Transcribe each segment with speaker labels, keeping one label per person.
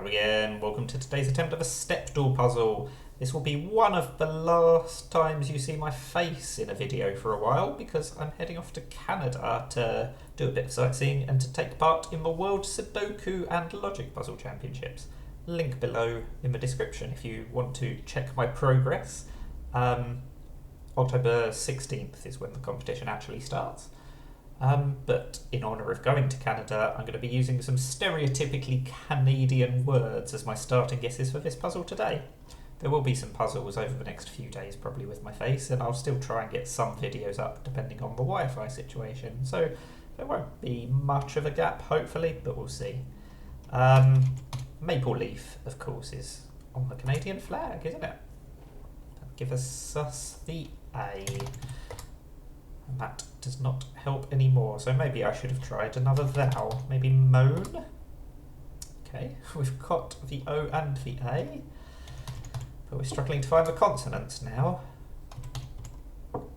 Speaker 1: Hello again, welcome to today's attempt of a Stepdle puzzle. This will be one of the last times you see my face in a video for a while because I'm heading off to Canada to do a bit of sightseeing and to take part in the World Sudoku and Logic Puzzle Championships. Link below in the description if you want to check my progress. October 16th is when the competition actually starts. But in honour of going to Canada, I'm going to be using some stereotypically Canadian words as my starting guesses for this puzzle today. There will be some puzzles over the next few days, probably with my face, and I'll still try and get some videos up depending on the Wi-Fi situation, so there won't be much of a gap, hopefully, but we'll see. Maple leaf, of course, is on the Canadian flag, isn't it? That gives us the A. And that does not help anymore, so maybe I should have tried another vowel. Maybe moan? Okay, we've got the O and the A, but we're struggling to find the consonants now.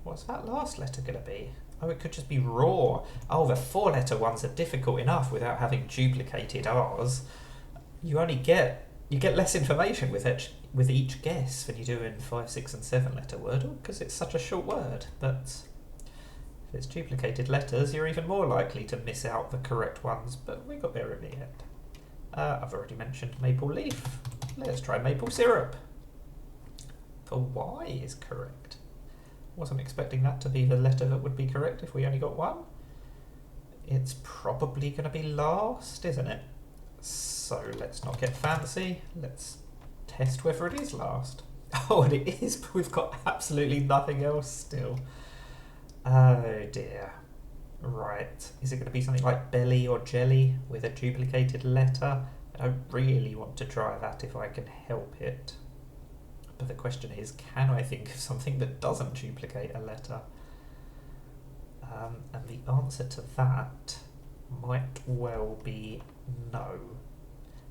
Speaker 1: What's that last letter going to be? Oh, it could just be raw. Oh, the four-letter ones are difficult enough without having duplicated R's. You get less information with each guess than you do in 5, 6 and 7-letter Wordle because it's such a short word, but if it's duplicated letters, you're even more likely to miss out the correct ones, but we got there at the end. I've already mentioned maple leaf. Let's try maple syrup. The Y is correct. Wasn't expecting that to be the letter that would be correct if we only got one. It's probably going to be last, isn't it? So let's not get fancy. Let's test whether it is last. Oh, and it is, but we've got absolutely nothing else still. Oh dear. Right. Is it going to be something like belly or jelly with a duplicated letter? I don't really want to try that if I can help it. But the question is, can I think of something that doesn't duplicate a letter? And the answer to that might well be no.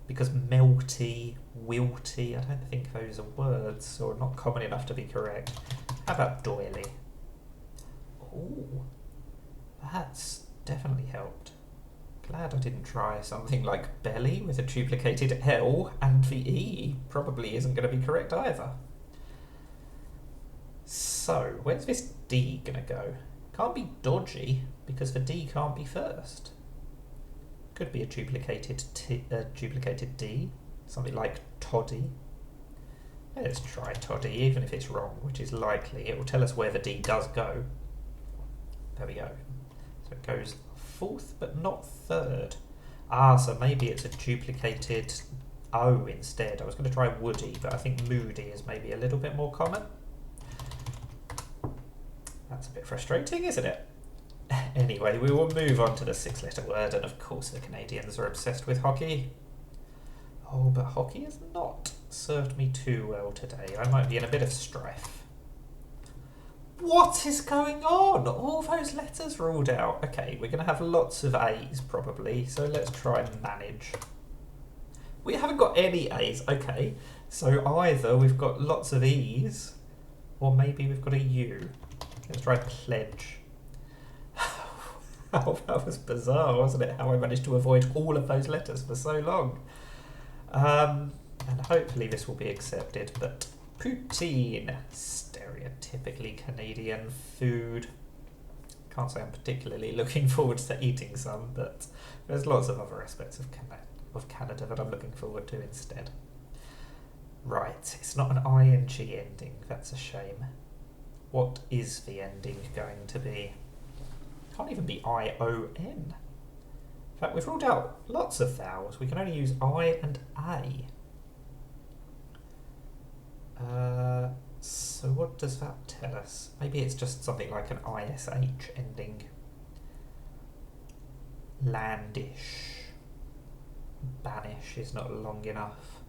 Speaker 1: Because melty, wilty, I don't think those are words or not common enough to be correct. How about doily? Ooh, that's definitely helped. Glad I didn't try something like belly with a duplicated L, and the E probably isn't going to be correct either. So, where's this D going to go? Can't be dodgy, because the D can't be first. Could be a duplicated D, something like toddy. Let's try toddy, even if it's wrong, which is likely. It will tell us where the D does go. There we go. So it goes fourth, but not third. Ah, so maybe it's a duplicated O instead. I was going to try woody, but I think moody is maybe a little bit more common. That's a bit frustrating, isn't it? Anyway, we will move on to the 6-letter word, and of course the Canadians are obsessed with hockey. Oh, but hockey has not served me too well today. I might be in a bit of strife. What is going on? All those letters ruled out. Okay, we're going to have lots of A's probably, so let's try and manage. We haven't got any A's. Okay, so either we've got lots of E's, or maybe we've got a U. Let's try pledge. Oh, that was bizarre, wasn't it? How I managed to avoid all of those letters for so long. And hopefully this will be accepted, but poutine, stereotypically Canadian food. Can't say I'm particularly looking forward to eating some, but there's lots of other aspects of Canada that I'm looking forward to instead. Right, it's not an ing ending, that's a shame. What is the ending going to be? Can't even be ION. In fact, we've ruled out lots of vowels. We can only use I and A. So what does that tell us? Maybe it's just something like an ISH ending. Landish. Banish is not long enough.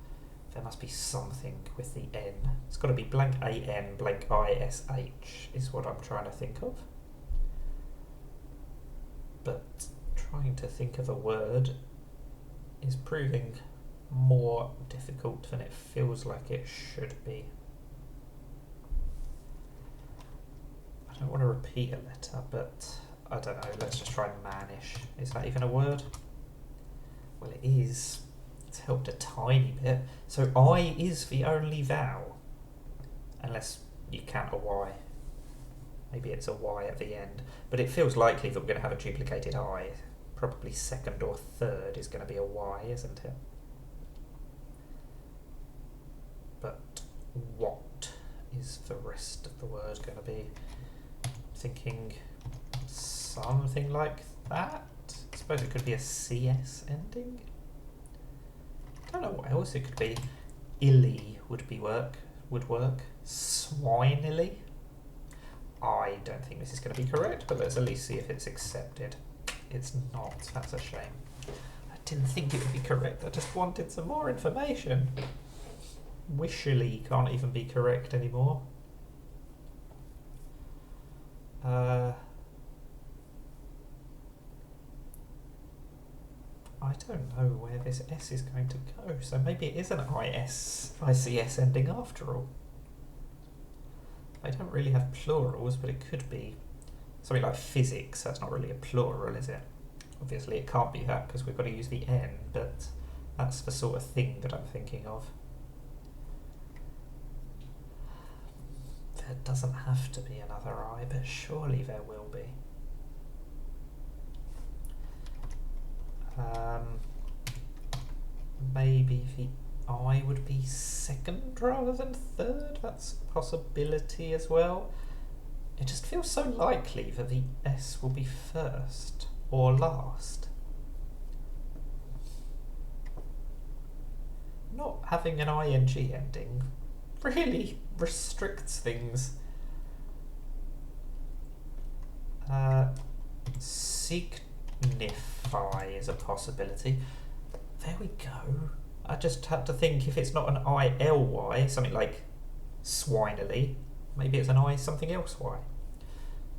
Speaker 1: There must be something with the N. It's got to be blank AN, blank ISH is what I'm trying to think of. But trying to think of a word is proving more difficult than it feels like it should be. I don't want to repeat a letter, but I don't know, let's just try mannish. Is that even a word? Well, it is. It's helped a tiny bit. So I is the only vowel. Unless you count a Y. Maybe it's a Y at the end. But it feels likely that we're going to have a duplicated I. Probably second or third is going to be a Y, isn't it? But what is the rest of the word going to be? Thinking something like that? I suppose it could be a CS ending. I don't know what else it could be. Illy would work. Swinily. I don't think this is going to be correct, but let's at least see if it's accepted. It's not. That's a shame. I didn't think it would be correct. I just wanted some more information. Wishily can't even be correct anymore. I don't know where this S is going to go, so maybe it is an ICS ending after all. I don't really have plurals, but it could be something like physics. That's not really a plural, is it? Obviously it can't be that because we've got to use the N, but that's the sort of thing that I'm thinking of. There doesn't have to be another I, but surely there will be. Maybe the I would be second rather than third. That's a possibility as well. It just feels so likely that the S will be first or last. Not having an ing ending really restricts things. Signify is a possibility. There we go. I just had to think if it's not an ILY, something like swinily, maybe it's an I something else Y.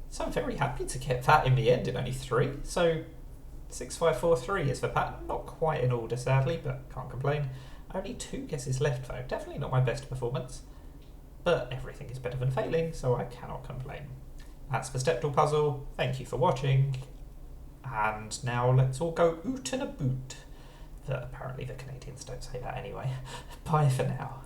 Speaker 1: So I'm very happy to get that in the end in only 3. So 6543 is the pattern. Not quite in order, sadly, but can't complain. Only 2 guesses left though. Definitely not my best performance. But everything is better than failing, so I cannot complain. That's the Stepdle puzzle. Thank you for watching. And now let's all go oot and a boot. Apparently the Canadians don't say that anyway. Bye for now.